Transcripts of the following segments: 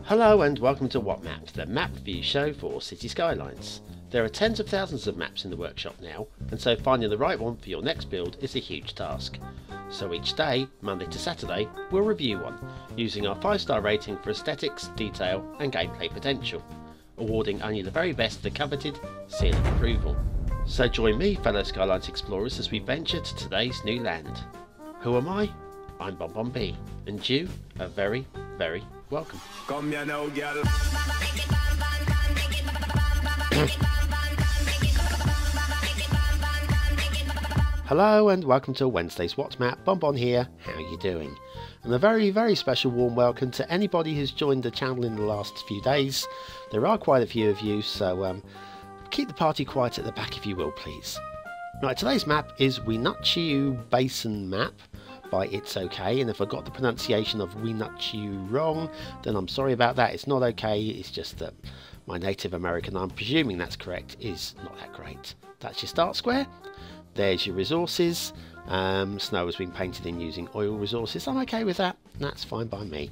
Hello and welcome to What Map, the map review show for Cities Skylines. There are tens of thousands of maps in the workshop now, and so finding the right one for your next build is a huge task. So each day, Monday to Saturday, we'll review one, using our 5-star rating for aesthetics, detail and gameplay potential, awarding only the very best the coveted seal of approval. So join me, fellow Skylines explorers, as we venture to today's new land. Who am I? I'm BonBonB, and you are very, very welcome. Come here now, girl. Hello and welcome to Wednesday's What Map. BonBon here. How are you doing? And a very, very special warm welcome to anybody who's joined the channel in the last few days. There are quite a few of you, so keep the party quiet at the back if you will, please. Right, today's map is Weenuchiu Basin map by It's Okay, and if I got the pronunciation of Weenuchiu wrong, then I'm sorry about that. It's not okay, it's just that my native American, I'm presuming that's correct, is not that great. That's your start square. There's your resources. Snow has been painted in using oil resources. I'm okay with that. That's fine by me.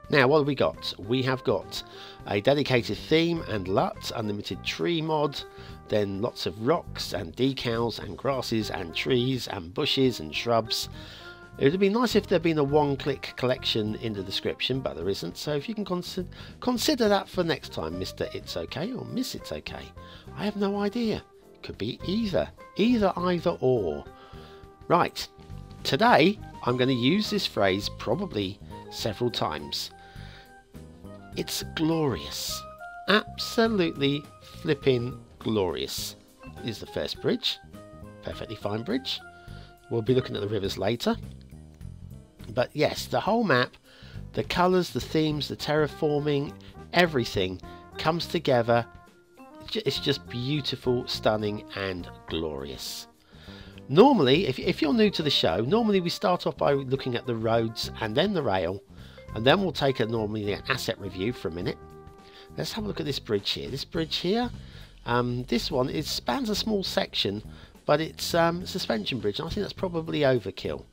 Now, what have we got? We have got a dedicated theme and LUT, unlimited tree mod, then lots of rocks and decals and grasses and trees and bushes and shrubs. It would be nice if there'd been a one-click collection in the description, but there isn't, so if you can consider that for next time, Mr. It's Okay or Miss It's Okay. I have no idea. It could be either or. Right, today I'm going to use this phrase probably several times. It's glorious. Absolutely flipping glorious. Is the first bridge. Perfectly fine bridge. We'll be looking at the rivers later. But yes, the whole map, the colours, the themes, the terraforming, everything comes together. It's just beautiful, stunning and glorious. Normally, if you're new to the show, normally we start off by looking at the roads and then the rail. And then we'll take normally an asset review for a minute. Let's have a look at this bridge here. This bridge here, this one, it spans a small section, but it's a suspension bridge, and I think that's probably overkill.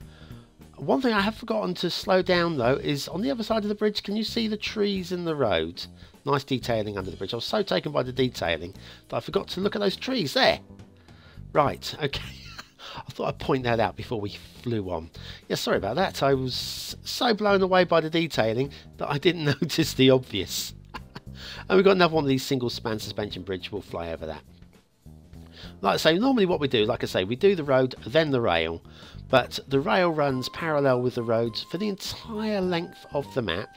One thing I have forgotten to slow down though is on the other side of the bridge, can you see the trees in the road? Nice detailing under the bridge. I was so taken by the detailing that I forgot to look at those trees there. Right, okay. I thought I'd point that out before we flew on. Yeah, sorry about that. I was so blown away by the detailing that I didn't notice the obvious. And we've got another one of these single span suspension bridge. We'll fly over that. Like I say, normally what we do, like I say, we do the road, then the rail. But the rail runs parallel with the roads for the entire length of the map.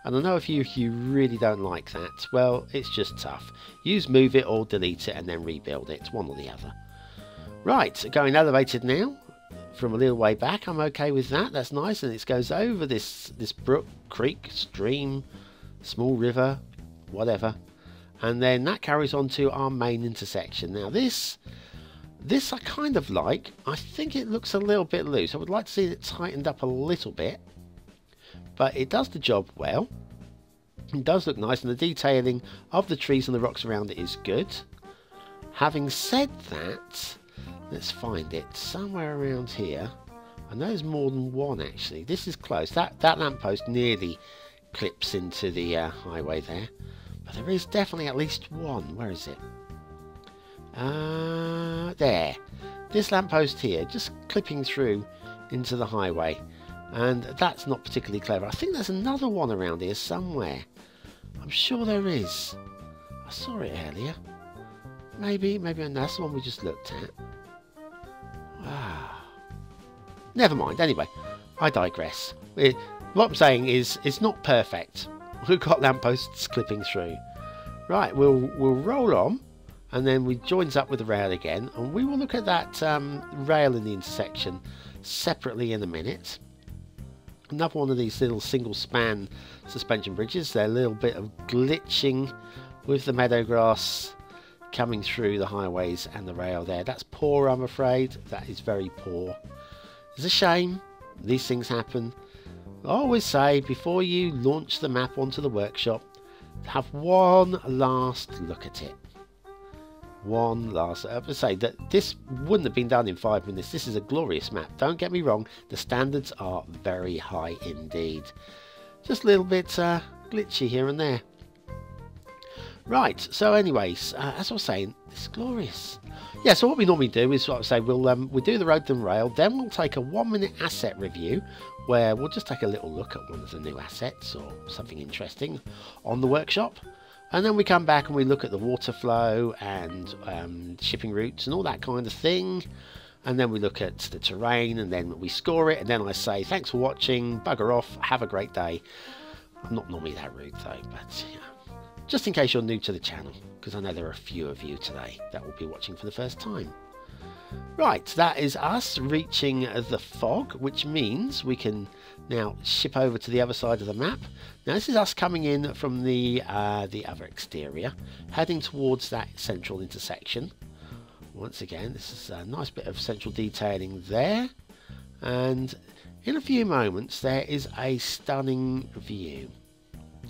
And I know if you really don't like that, well, it's just tough. Use move it or delete it and then rebuild it, one or the other. Right, going elevated now from a little way back. I'm okay with that. That's nice, and it goes over this brook, creek, stream, small river, whatever, and then that carries on to our main intersection. Now this I kind of like. I think it looks a little bit loose. I would like to see it tightened up a little bit, but it does the job well. It does look nice, and the detailing of the trees and the rocks around it is good. Having said that, let's find it somewhere around here. I know there's more than one actually. This is close. That lamppost nearly clips into the highway there, but there is definitely at least one. Where is it? There. This lamppost here, just clipping through into the highway, and that's not particularly clever. I think there's another one around here somewhere. I'm sure there is. I saw it earlier. Maybe that's the one we just looked at. Never mind. Anyway, I digress. What I'm saying is it's not perfect. We've got lampposts clipping through. Right, we'll roll on, and then we joins up with the rail again, and we will look at that rail in the intersection separately in a minute. Another one of these little single span suspension bridges. They're a little bit of glitching with the meadow grass coming through the highways and the rail there. That's poor, I'm afraid. That is very poor. It's a shame. These things happen. I always say, before you launch the map onto the workshop, have one last look at it. One last... I would say that this wouldn't have been done in 5 minutes. This is a glorious map. Don't get me wrong. The standards are very high indeed. Just a little bit glitchy here and there. Right, so anyways, as I was saying, it's glorious. Yeah, so what we normally do is, what I say, we'll do the road and rail, then we'll take a 1-minute asset review, where we'll just take a little look at one of the new assets or something interesting on the workshop. And then we come back and we look at the water flow and shipping routes and all that kind of thing. And then we look at the terrain and then we score it. And then I say, thanks for watching, bugger off, have a great day. I'm not normally that rude though, but you know, just in case you're new to the channel, because I know there are a few of you today that will be watching for the first time. Right, that is us reaching the fog, which means we can now ship over to the other side of the map. Now this is us coming in from the other exterior, heading towards that central intersection. Once again, this is a nice bit of central detailing there, and in a few moments there is a stunning view.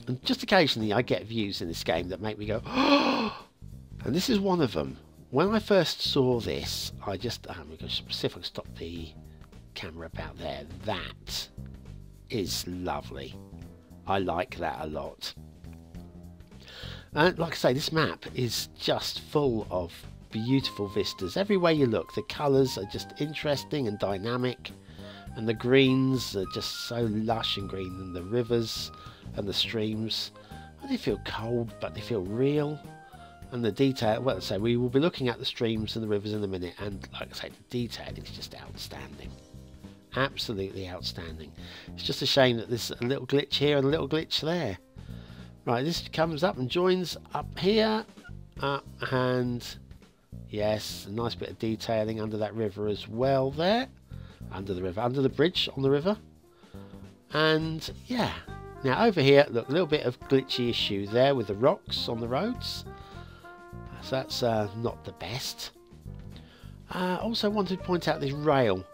And just occasionally I get views in this game that make me go, oh! And this is one of them. When I first saw this, I just, we're going to see if I can stop the camera about there. That is lovely. I like that a lot. And like I say, this map is just full of beautiful vistas. Everywhere you look, the colours are just interesting and dynamic. And the greens are just so lush and green. And the rivers and the streams, they feel cold, but they feel real. And the detail, well, so we will be looking at the streams and the rivers in a minute, and like I say, the detailing is just outstanding. Absolutely outstanding. It's just a shame that there's a little glitch here and a little glitch there. Right, this comes up and joins up here, and yes, a nice bit of detailing under that river as well there. Under the river, under the bridge on the river. And yeah, now over here, look, a little bit of glitchy issue there with the rocks on the roads. So that's not the best. Also wanted to point out this rail.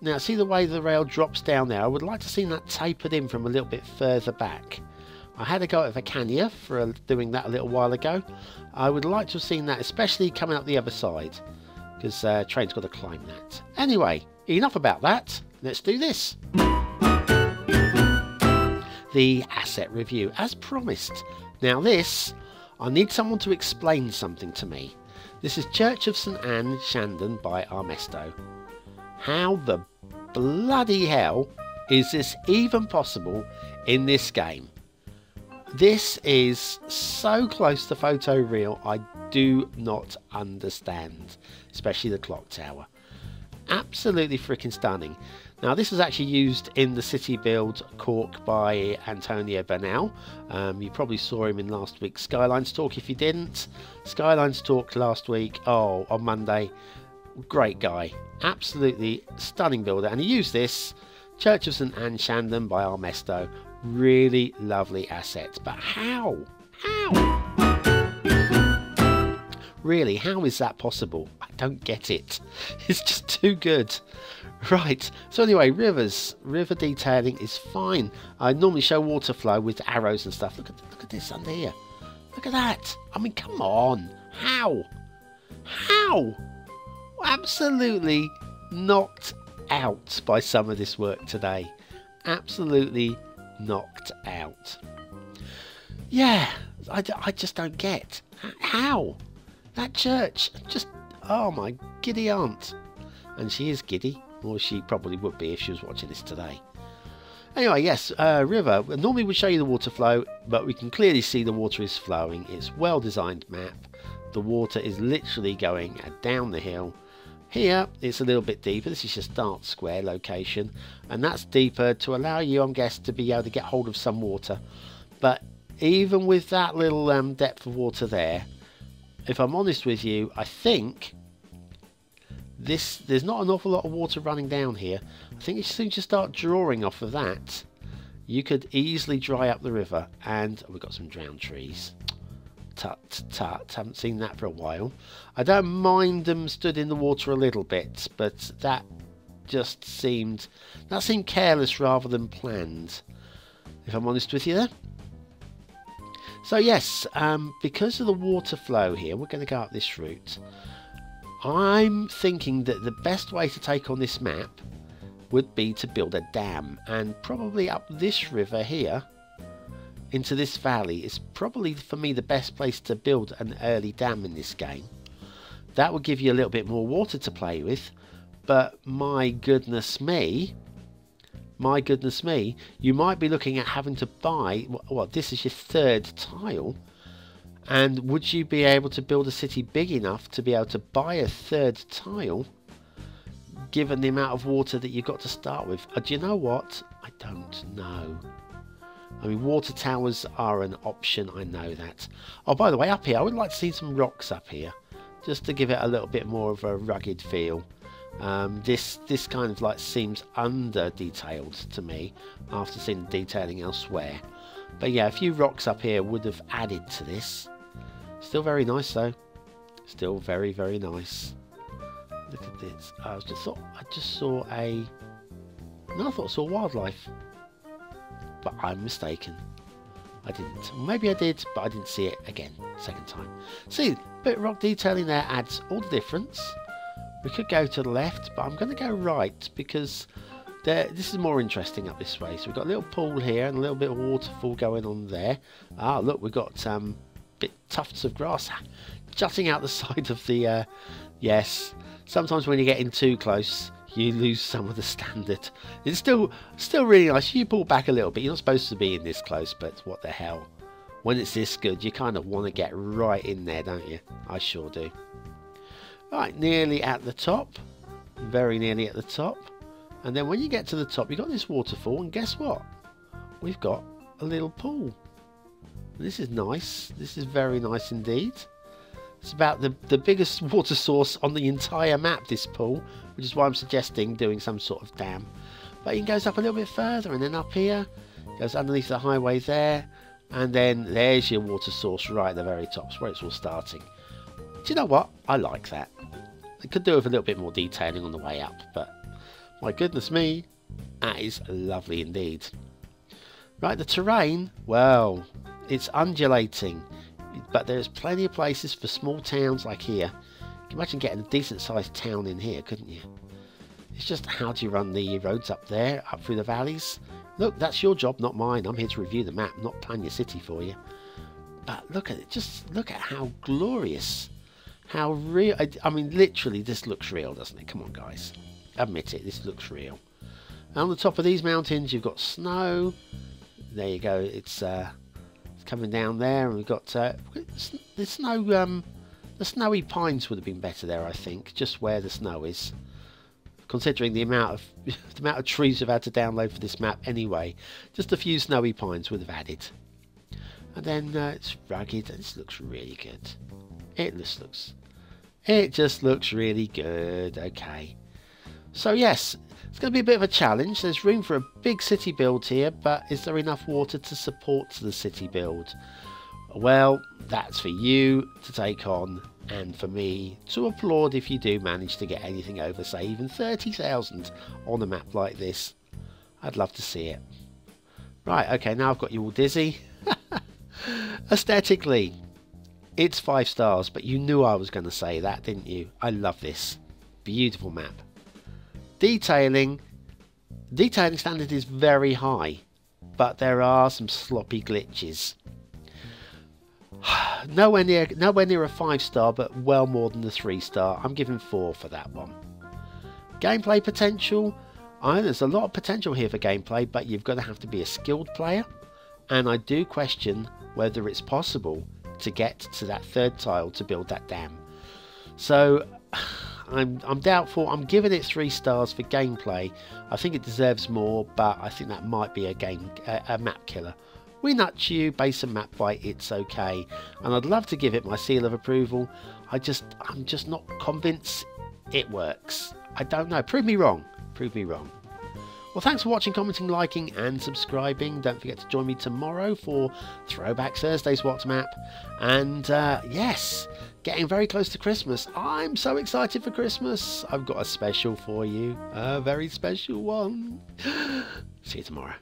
Now see the way the rail drops down there. I would like to see that tapered in from a little bit further back. I had a go at Vacania for doing that a little while ago. I would like to have seen that, especially coming up the other side, because train's got to climb that. Anyway, enough about that. Let's do this. The asset review, as promised. Now this, I need someone to explain something to me. This is Church of St Anne, Shandon by Armesto. How the bloody hell is this even possible in this game? This is so close to photoreal, I do not understand. Especially the clock tower. Absolutely freaking stunning. Now this was actually used in the city build Cork by Antonio Bernal. You probably saw him in last week's Skylines talk. If you didn't, Skylines talk last week, oh, on Monday. Great guy, absolutely stunning builder, and he used this Church of St Anne Shandon by Armesto. Really lovely asset, but how? Really, how is that possible? I don't get it. It's just too good. Right, so anyway, river detailing is fine. I normally show water flow with arrows and stuff. Look at this under here. Look at that. I mean, come on. How? Absolutely knocked out by some of this work today. Absolutely knocked out. Yeah, I just don't get. How? That church, just, oh my giddy aunt. And she is giddy, or she probably would be if she was watching this today. Anyway, yes, river. Normally we show you the water flow, but we can clearly see the water is flowing. It's well designed map. The water is literally going down the hill. Here it's a little bit deeper. This is just Dart Square location, and that's deeper to allow you, I'm guessing, to be able to get hold of some water. But even with that little depth of water there, if I'm honest with you, I think there's not an awful lot of water running down here. I think as soon as you start drawing off of that, you could easily dry up the river. And we've got some drowned trees. Tut. Haven't seen that for a while. I don't mind them stood in the water a little bit, but that just seemed careless rather than planned, if I'm honest with you there. So yes, because of the water flow here, we're going to go up this route. I'm thinking that the best way to take on this map would be to build a dam, and probably up this river here into this valley is probably for me the best place to build an early dam in this game. That would give you a little bit more water to play with, but my goodness me, you might be looking at having to buy, what, this is your third tile, and would you be able to build a city big enough to be able to buy a third tile, given the amount of water that you've got to start with? Do you know what? I don't know. I mean, water towers are an option, I know that. Oh, by the way, up here, I would like to see some rocks up here, just to give it a little bit more of a rugged feel. This kind of like seems under detailed to me after seeing the detailing elsewhere. But yeah, a few rocks up here would have added to this. Still very nice though. Still very, very nice. Look at this. I just saw a... No, I thought I saw wildlife. But I'm mistaken. I didn't. Maybe I did, but I didn't see it again. Second time. See, bit of rock detailing there adds all the difference. We could go to the left, but I'm going to go right because this is more interesting up this way. So we've got a little pool here and a little bit of waterfall going on there. Ah, look, we've got bit tufts of grass jutting out the side of the... yes, sometimes when you're getting too close, you lose some of the standard. It's still really nice. You pull back a little bit. You're not supposed to be in this close, but what the hell. When it's this good, you kind of want to get right in there, don't you? I sure do. Right, nearly at the top. Very nearly at the top. And then when you get to the top, you've got this waterfall, and guess what? We've got a little pool. This is nice. This is very nice indeed. It's about the biggest water source on the entire map, this pool, which is why I'm suggesting doing some sort of dam. But it goes up a little bit further, and then up here, goes underneath the highway there, and then there's your water source right at the very top. It's where it's all starting. Do you know what? I like that. I could do with a little bit more detailing on the way up, but my goodness me, that is lovely indeed. Right, the terrain, well, it's undulating, but there's plenty of places for small towns like here. You can imagine getting a decent sized town in here, couldn't you? It's just how do you run the roads up there, up through the valleys? Look, that's your job, not mine. I'm here to review the map, not plan your city for you. But look at it, just look at how glorious. How real, I mean literally this looks real, doesn't it? Come on guys, admit it, this looks real. And on the top of these mountains you've got snow. There you go, it's coming down there, and we've got the snow, the snowy pines would have been better there, I think, just where the snow is. Considering the amount of trees we've had to download for this map anyway, just a few snowy pines would have added. And then it's rugged, and this looks really good. It just looks really good. Okay, so yes, it's going to be a bit of a challenge. There's room for a big city build here, but is there enough water to support the city build? Well, that's for you to take on, and for me to applaud if you do manage to get anything over, say, even 30,000 on a map like this. I'd love to see it. Right, okay, now I've got you all dizzy. Aesthetically, it's 5 stars, but you knew I was going to say that, didn't you? I love this. Beautiful map. Detailing standard is very high, but there are some sloppy glitches. Nowhere near a 5 star, but well more than the 3 star. I'm giving 4 for that one. Gameplay potential. There's a lot of potential here for gameplay, but you've got to have to be a skilled player, and I do question whether it's possible to get to that third tile to build that dam. So I'm doubtful. I'm giving it 3 stars for gameplay. I think it deserves more, but I think that might be a map killer. Weenuchiu Basin map fight, it's okay, and I'd love to give it my seal of approval. I'm just not convinced it works. I don't know. Prove me wrong. Prove me wrong. Well, thanks for watching, commenting, liking and subscribing. Don't forget to join me tomorrow for Throwback Thursday's What Map. And yes, getting very close to Christmas. I'm so excited for Christmas. I've got a special for you. A very special one. See you tomorrow.